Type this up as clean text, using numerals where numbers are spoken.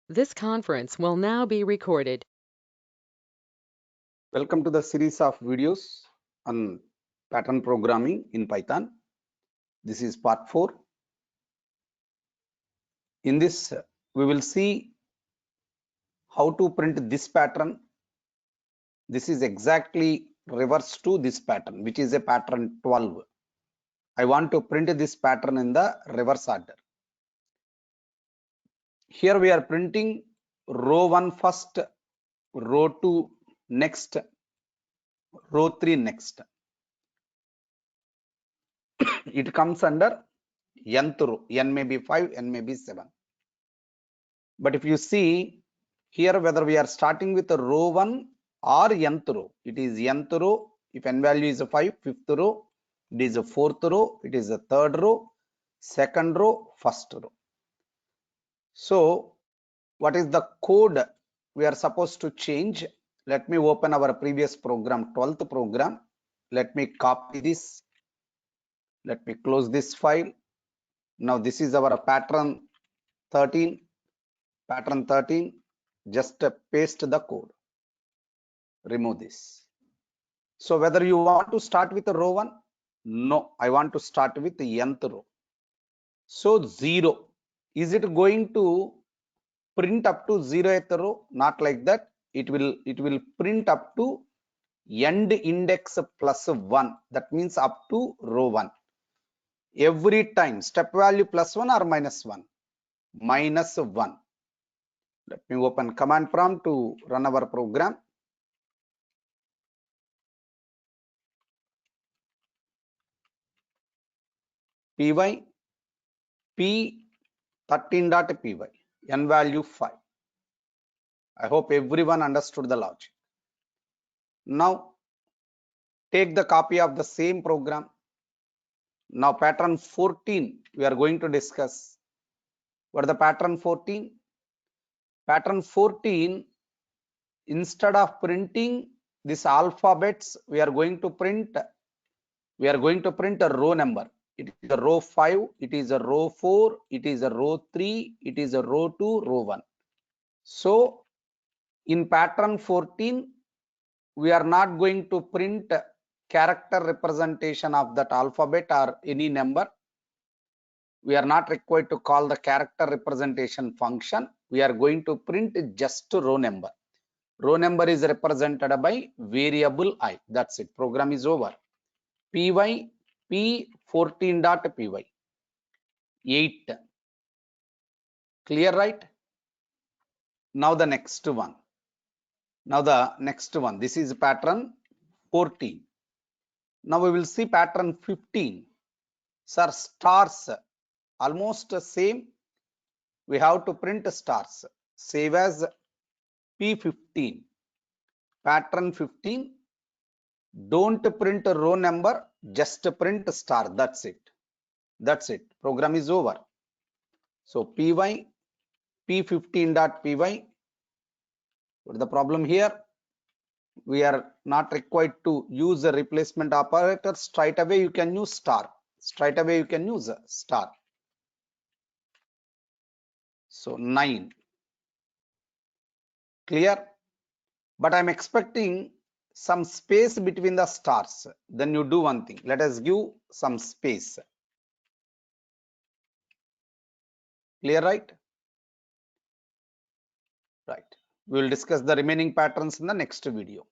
This conference will now be recorded. Welcome to the series of videos on pattern programming in Python. This is part 4. In this, we will see how to print this pattern. This is exactly reverse to this pattern, which is a pattern 12. I want to print this pattern in the reverse order. Here we are printing row 1 first, row 2 next, row 3 next. It comes under nth row. N may be 5, n may be 7. But if you see here, whether we are starting with a row 1 or nth row, it is nth row. If n value is a 5, fifth row, it is a fourth row, it is a third row, second row, first row. So what is the code we are supposed to change? Let me open our previous program, 12th program. Let me copy this. Let me close this file. Now this is our pattern 13. Pattern 13. Just paste the code. Remove this. So whether you want to start with a row 1, no, I want to start with the nth row. So 0, is it going to print up to 0th row? Not like that. It will print up to end index plus 1. That means up to row 1. Every time step value plus 1 or minus 1? Minus 1. Let me open command prompt to run our program. Py p13.py n value 5. I hope everyone understood the logic. Now take the copy of the same program. Now pattern 14 we are going to discuss. What is the pattern 14? Pattern 14, instead of printing these alphabets, we are going to print a row number. It is a row 5, it is a row 4, it is a row 3, it is a row 2, row 1. So in pattern 14, we are not going to print character representation of that alphabet or any number. We are not required to call the character representation function. We are going to print just row number. Row number is represented by variable I. That's it. Program is over. Py p14.py 8. Clear, right? Now the next one. This is pattern 14. Now we will see pattern 15. Sir, stars almost same. We have to print stars. Save as P15. Pattern 15. Don't print row number, just print star. That's it. Program is over. So py p15.py. What is the problem here? We are not required to use a replacement operator. Straight away you can use star. So 9. Clear? But I'm expecting some space between the stars. Then you do one thing. Let us give some space. Clear, right? Right. We will discuss the remaining patterns in the next video.